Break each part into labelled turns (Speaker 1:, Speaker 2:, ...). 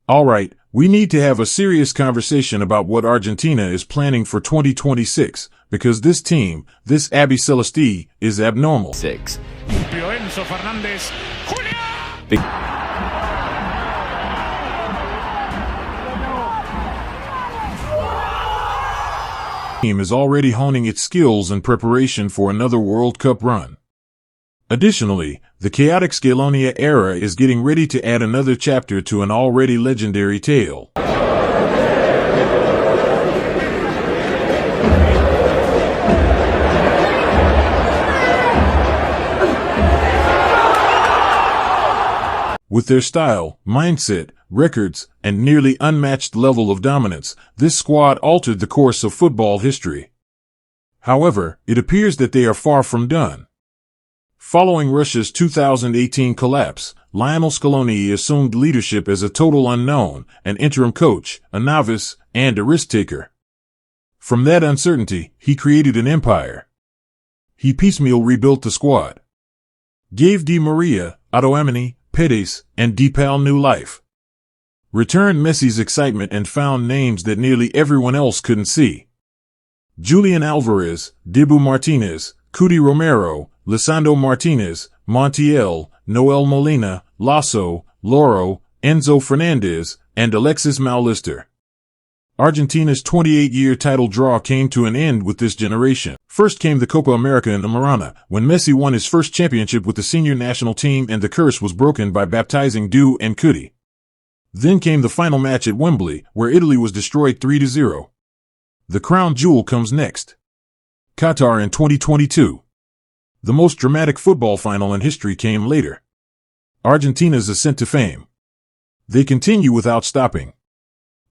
Speaker 1: All right, we need to have a serious conversation about what Argentina is planning for 2026, because this team, this Abbey Celeste, is abnormal.
Speaker 2: Six.
Speaker 1: Team is already honing its skills in preparation for another World Cup run. Additionally, the chaotic Scaloni era is getting ready to add another chapter to an already legendary tale. With their style, mindset, records, and nearly unmatched level of dominance, this squad altered the course of football history. However, it appears that they are far from done. Following Russia's 2018 collapse, Lionel Scaloni assumed leadership as a total unknown, an interim coach, a novice, and a risk-taker. From that uncertainty, he created an empire. He piecemeal rebuilt the squad. Gave Di Maria, Otamendi, Paredes, and Depay new life. Returned Messi's excitement and found names that nearly everyone else couldn't see. Julian Alvarez, Dibu Martinez, Cuti Romero, Lisandro Martinez, Montiel, Noel Molina, Lasso, Loro, Enzo Fernandez, and Alexis McAllister. Argentina's 28-year title draw came to an end with this generation. First came the Copa America in Amarana, when Messi won his first championship with the senior national team and the curse was broken by baptizing Du and Cuti. Then came the final match at Wembley, where Italy was destroyed 3-0. The crown jewel comes next. Qatar in 2022. The most dramatic football final in history came later. Argentina's ascent to fame. They continue without stopping.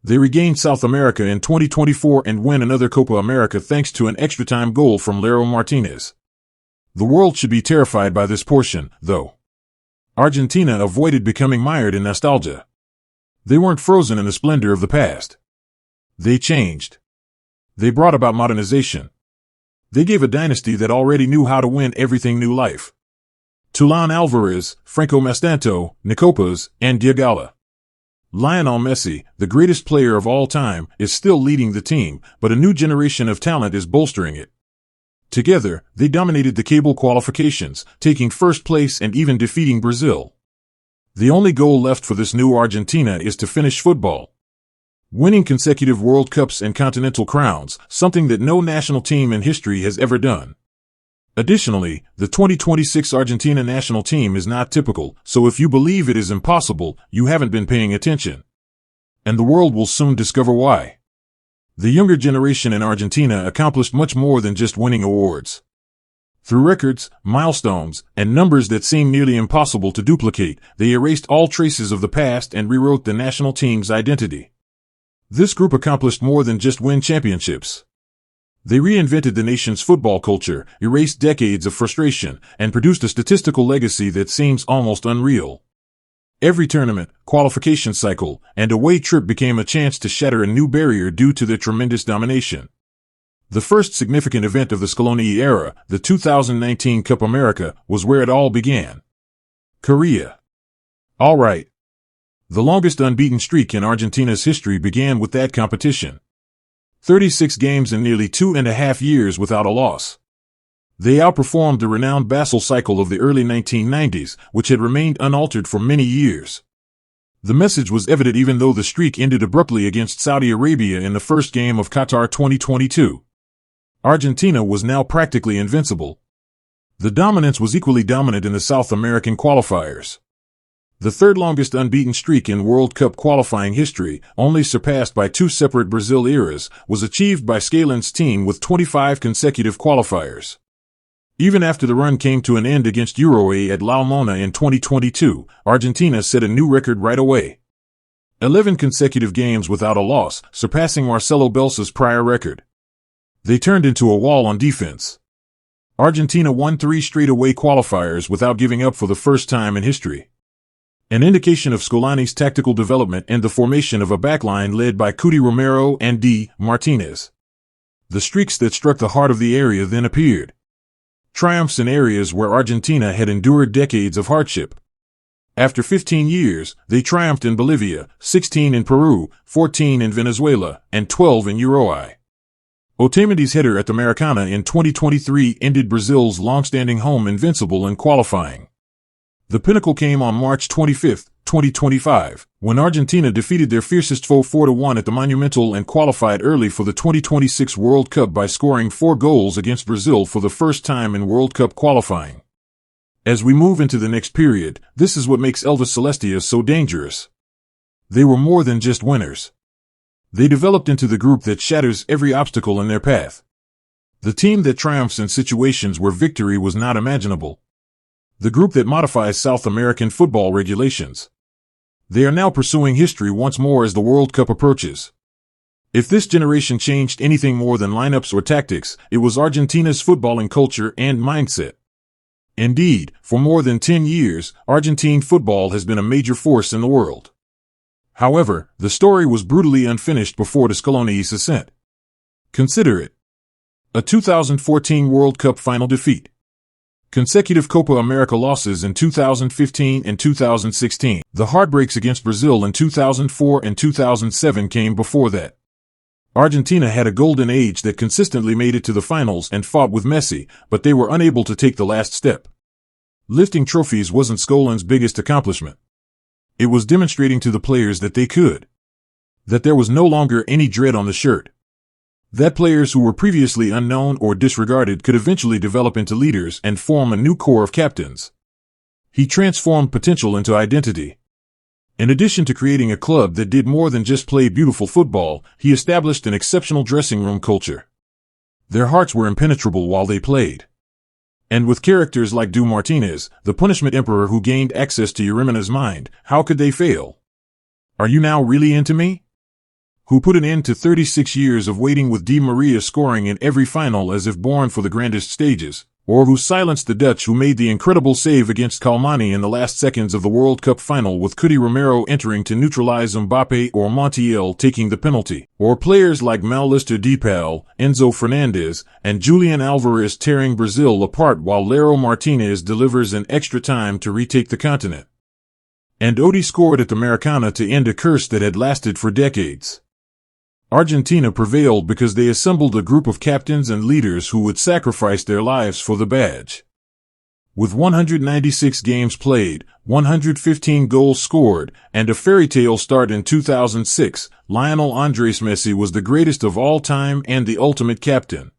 Speaker 1: They regain South America in 2024 and win another Copa America thanks to an extra-time goal from Lero Martinez. The world should be terrified by this portion, though. Argentina avoided becoming mired in nostalgia. They weren't frozen in the splendor of the past. They changed. They brought about modernization. They gave a dynasty that already knew how to win everything new life. Julian Alvarez, Franco Mastanto, Nicopas, and Diagala. Lionel Messi, the greatest player of all time, is still leading the team, but a new generation of talent is bolstering it. Together, they dominated the cable qualifications, taking first place and even defeating Brazil. The only goal left for this new Argentina is to finish football. Winning consecutive World Cups and continental crowns, something that no national team in history has ever done. Additionally, the 2026 Argentina national team is not typical, so if you believe it is impossible, you haven't been paying attention. And the world will soon discover why. The younger generation in Argentina accomplished much more than just winning awards. Through records, milestones, and numbers that seem nearly impossible to duplicate, they erased all traces of the past and rewrote the national team's identity. This group accomplished more than just win championships. They reinvented the nation's football culture, erased decades of frustration, and produced a statistical legacy that seems almost unreal. Every tournament, qualification cycle, and away trip became a chance to shatter a new barrier due to their tremendous domination. The first significant event of the Scaloni era, the 2019 Copa America, was where it all began. Korea. All right. The longest unbeaten streak in Argentina's history began with that competition. 36 games in nearly 2.5 years without a loss. They outperformed the renowned Basel cycle of the early 1990s, which had remained unaltered for many years. The message was evident even though the streak ended abruptly against Saudi Arabia in the first game of Qatar 2022. Argentina was now practically invincible. The dominance was equally dominant in the South American qualifiers. The third longest unbeaten streak in World Cup qualifying history, only surpassed by two separate Brazil eras, was achieved by Scaloni's team with 25 consecutive qualifiers. Even after the run came to an end against Uruguay at La Mona in 2022, Argentina set a new record right away. 11 consecutive games without a loss, surpassing Marcelo Bielsa's prior record. They turned into a wall on defense. Argentina won 3 straight away qualifiers without giving up for the first time in history. An indication of Scaloni's tactical development and the formation of a backline led by Cuti Romero and Di Martinez. The streaks that struck the heart of the area then appeared. Triumphs in areas where Argentina had endured decades of hardship. After 15 years, they triumphed in Bolivia, 16 in Peru, 14 in Venezuela, and 12 in Uruguay. Otamendi's header at the Maracanã in 2023 ended Brazil's long-standing home invincible in qualifying. The pinnacle came on March 25, 2025, when Argentina defeated their fiercest foe 4-1 at the Monumental and qualified early for the 2026 World Cup by scoring 4 goals against Brazil for the first time in World Cup qualifying. As we move into the next period, this is what makes Elvis Celestia so dangerous. They were more than just winners. They developed into the group that shatters every obstacle in their path. The team that triumphs in situations where victory was not imaginable. The group that modifies South American football regulations. They are now pursuing history once more as the World Cup approaches. If this generation changed anything more than lineups or tactics, it was Argentina's footballing culture and mindset. Indeed, for more than 10 years, Argentine football has been a major force in the world. However, the story was brutally unfinished before the Scaloni's ascent. Consider it. A 2014 World Cup final defeat. Consecutive Copa America losses in 2015 and 2016. The heartbreaks against Brazil in 2004 and 2007 came before that. Argentina had a golden age that consistently made it to the finals and fought with Messi, but they were unable to take the last step. Lifting trophies wasn't Scaloni's biggest accomplishment. It was demonstrating to the players that they could. That there was no longer any dread on the shirt. That players who were previously unknown or disregarded could eventually develop into leaders and form a new core of captains. He transformed potential into identity. In addition to creating a club that did more than just play beautiful football, he established an exceptional dressing room culture. Their hearts were impenetrable while they played. And with characters like Du Martinez, the punishment emperor who gained access to Yurimina's mind, how could they fail? Are you now really into me? Who put an end to 36 years of waiting with Di Maria scoring in every final as if born for the grandest stages, or who silenced the Dutch who made the incredible save against Calmani in the last seconds of the World Cup final with Cuti Romero entering to neutralize Mbappe or Montiel taking the penalty, or players like Mauricio Depal, Enzo Fernandez, and Julian Alvarez tearing Brazil apart while Lero Martinez delivers in extra time to retake the continent. And Odi scored at the Maracanã to end a curse that had lasted for decades. Argentina prevailed because they assembled a group of captains and leaders who would sacrifice their lives for the badge. With 196 games played, 115 goals scored, and a fairy tale start in 2006, Lionel Andres Messi was the greatest of all time and the ultimate captain.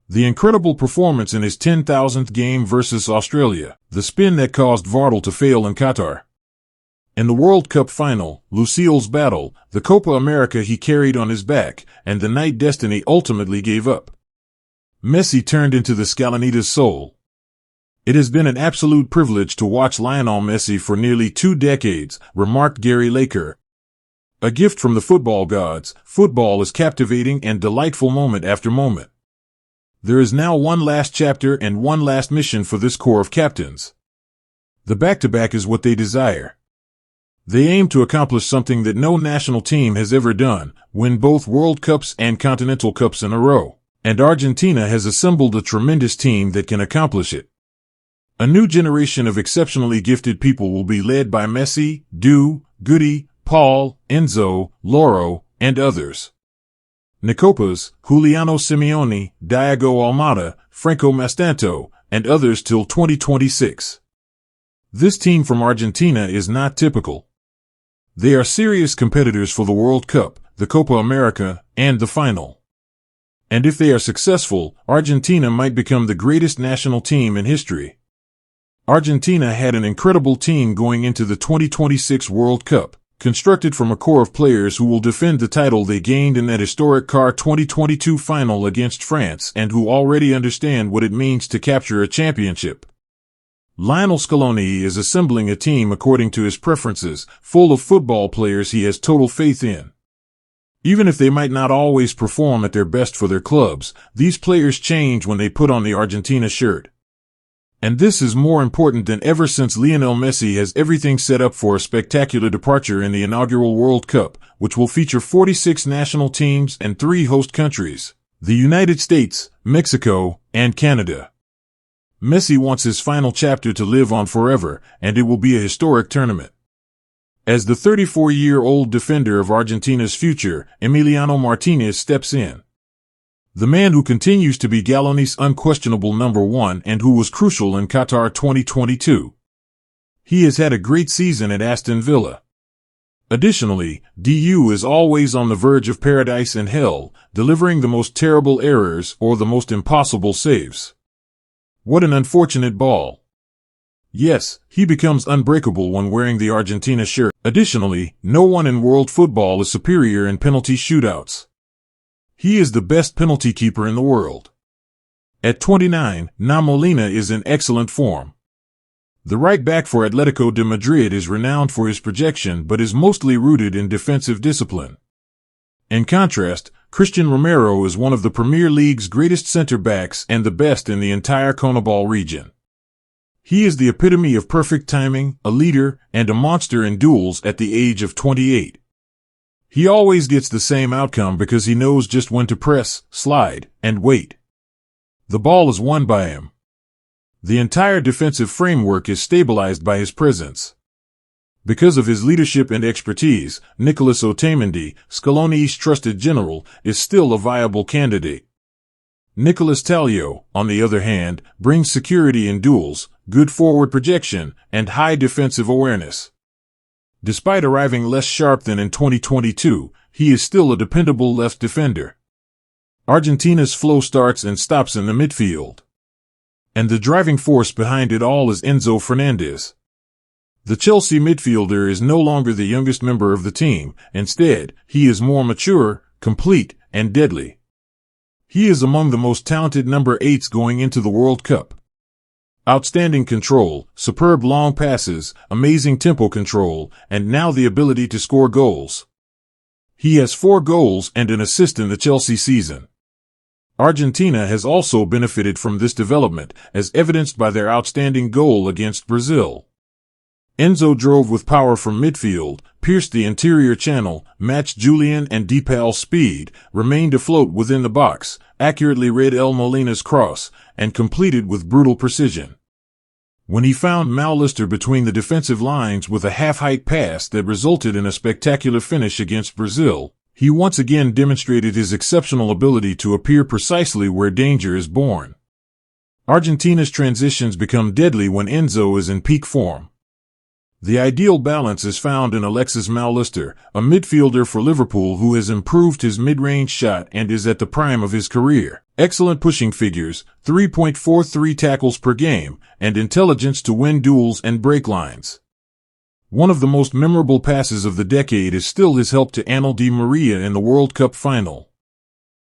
Speaker 1: The incredible performance in his 10,000th game versus Australia, the spin that caused Vardal to fail in Qatar. In the World Cup final, Lucille's battle, the Copa America he carried on his back, and the night destiny ultimately gave up. Messi turned into the Scalonita's soul. It has been an absolute privilege to watch Lionel Messi for nearly 2 decades, remarked Gary Laker. A gift from the football gods, football is captivating and delightful moment after moment. There is now one last chapter and one last mission for this core of captains. The back-to-back is what they desire. They aim to accomplish something that no national team has ever done, win both World Cups and Continental Cups in a row. And Argentina has assembled a tremendous team that can accomplish it. A new generation of exceptionally gifted people will be led by Messi, Du, Guti, Paul, Enzo, Loro, and others. Nicopas, Juliano Simeone, Diego Almada, Franco Mastanto, and others till 2026. This team from Argentina is not typical. They are serious competitors for the World Cup, the Copa America, and the final. And if they are successful, Argentina might become the greatest national team in history. Argentina had an incredible team going into the 2026 World Cup, constructed from a core of players who will defend the title they gained in that historic Qatar 2022 final against France and who already understand what it means to capture a championship. Lionel Scaloni is assembling a team according to his preferences, full of football players he has total faith in. Even if they might not always perform at their best for their clubs, these players change when they put on the Argentina shirt. And this is more important than ever since Lionel Messi has everything set up for a spectacular departure in the inaugural World Cup, which will feature 46 national teams and 3 host countries, the United States, Mexico, and Canada. Messi wants his final chapter to live on forever, and it will be a historic tournament. As the 34-year-old defender of Argentina's future, Emiliano Martinez steps in. The man who continues to be Scaloni's unquestionable number one and who was crucial in Qatar 2022. He has had a great season at Aston Villa. Additionally, DU is always on the verge of paradise and hell, delivering the most terrible errors or the most impossible saves. What an unfortunate ball. Yes, he becomes unbreakable when wearing the Argentina shirt. Additionally, no one in world football is superior in penalty shootouts. He is the best penalty keeper in the world. At 29, Molina is in excellent form. The right back for Atletico de Madrid is renowned for his projection but is mostly rooted in defensive discipline. In contrast, Christian Romero is one of the Premier League's greatest center-backs and the best in the entire CONMEBOL region. He is the epitome of perfect timing, a leader, and a monster in duels at the age of 28. He always gets the same outcome because he knows just when to press, slide, and wait. The ball is won by him. The entire defensive framework is stabilized by his presence. Because of his leadership and expertise, Nicolas Otamendi, Scaloni's trusted general, is still a viable candidate. Nicolas Talio, on the other hand, brings security in duels, good forward projection, and high defensive awareness. Despite arriving less sharp than in 2022, he is still a dependable left defender. Argentina's flow starts and stops in the midfield. And the driving force behind it all is Enzo Fernandez. The Chelsea midfielder is no longer the youngest member of the team. Instead, he is more mature, complete, and deadly. He is among the most talented number 8s going into the World Cup. Outstanding control, superb long passes, amazing tempo control, and now the ability to score goals. He has 4 goals and an assist in the Chelsea season. Argentina has also benefited from this development, as evidenced by their outstanding goal against Brazil. Enzo drove with power from midfield, pierced the interior channel, matched Julian and Depal's speed, remained afloat within the box, accurately read El Molina's cross, and completed with brutal precision. When he found McAllister between the defensive lines with a half-height pass that resulted in a spectacular finish against Brazil, he once again demonstrated his exceptional ability to appear precisely where danger is born. Argentina's transitions become deadly when Enzo is in peak form. The ideal balance is found in Alexis McAllister, a midfielder for Liverpool who has improved his mid-range shot and is at the prime of his career. Excellent pushing figures, 3.43 tackles per game, and intelligence to win duels and break lines. One of the most memorable passes of the decade is still his help to Angel Di Maria in the World Cup final.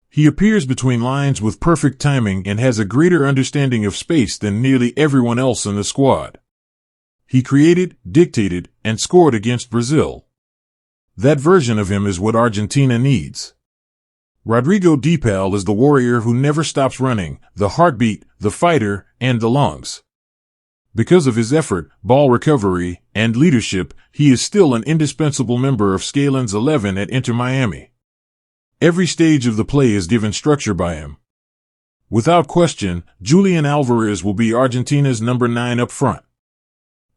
Speaker 1: He appears between lines with perfect timing and has a greater understanding of space than nearly everyone else in the squad. He created, dictated, and scored against Brazil. That version of him is what Argentina needs. Rodrigo Depal is the warrior who never stops running, the heartbeat, the fighter, and the lungs. Because of his effort, ball recovery, and leadership, he is still an indispensable member of Scaloni's 11 at Inter Miami. Every stage of the play is given structure by him. Without question, Julian Alvarez will be Argentina's number 9 up front.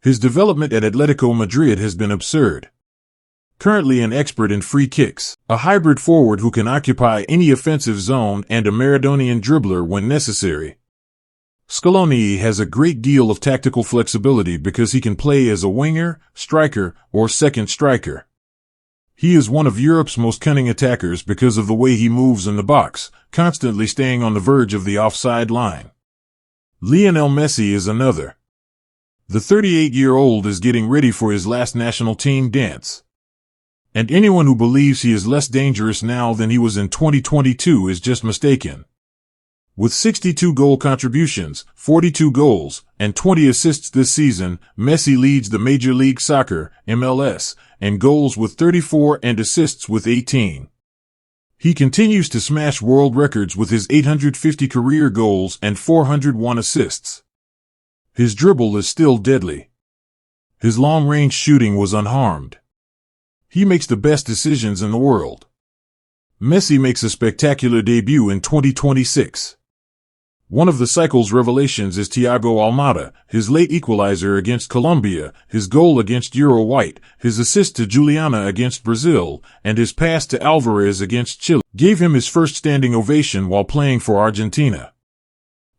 Speaker 1: His development at Atletico Madrid has been absurd. Currently an expert in free kicks, a hybrid forward who can occupy any offensive zone and a Maradonian dribbler when necessary. Scaloni has a great deal of tactical flexibility because he can play as a winger, striker, or second striker. He is one of Europe's most cunning attackers because of the way he moves in the box, constantly staying on the verge of the offside line. Lionel Messi is another. The 38-year-old is getting ready for his last national team dance. And anyone who believes he is less dangerous now than he was in 2022 is just mistaken. With 62 goal contributions, 42 goals, and 20 assists this season, Messi leads the Major League Soccer, MLS, in goals with 34 and assists with 18. He continues to smash world records with his 850 career goals and 401 assists. His dribble is still deadly. His long-range shooting was unharmed. He makes the best decisions in the world. Messi makes a spectacular debut in 2026. One of the cycle's revelations is Thiago Almada, his late equalizer against Colombia, his goal against Uruguay, his assist to Juliana against Brazil, and his pass to Alvarez against Chile gave him his first standing ovation while playing for Argentina.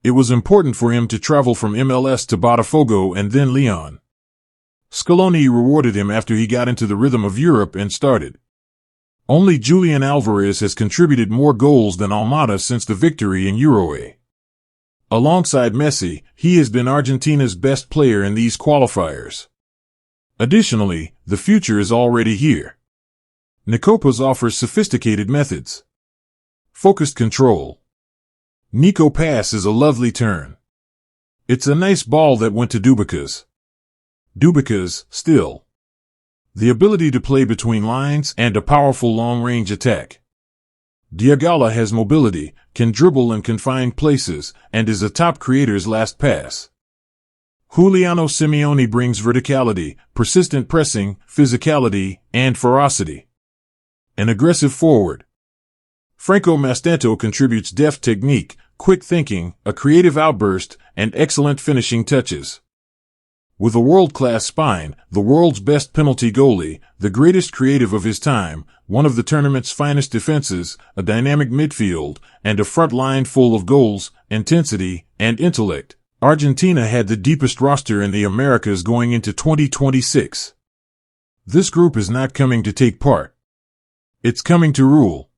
Speaker 1: It was important for him to travel from MLS to Botafogo and then Lyon. Scaloni rewarded him after he got into the rhythm of Europe and started. Only Julian Alvarez has contributed more goals than Almada since the victory in Uruguay. Alongside Messi, he has been Argentina's best player in these qualifiers. Additionally, the future is already here. Nicopas offers sophisticated methods. Focused control. Nico pass is a lovely turn. It's a nice ball that went to Dubicas. Dubicas, still. The ability to play between lines and a powerful long-range attack. Diagala has mobility, can dribble in confined places, and is a top creator's last pass. Juliano Simeone brings verticality, persistent pressing, physicality, and ferocity. An aggressive forward. Franco Mastanto contributes deft technique, quick thinking, a creative outburst, and excellent finishing touches. With a world-class spine, the world's best penalty goalie, the greatest creative of his time, one of the tournament's finest defenses, a dynamic midfield, and a front line full of goals, intensity, and intellect, Argentina had the deepest roster in the Americas going into 2026. This group is not coming to take part. It's coming to rule.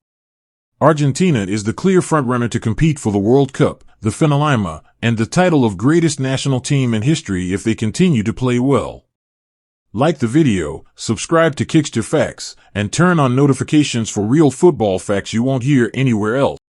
Speaker 1: Argentina is the clear frontrunner to compete for the World Cup, the Finalima, and the title of greatest national team in history if they continue to play well. Like the video, subscribe to Kickster Facts, and turn on notifications for real football facts you won't hear anywhere else.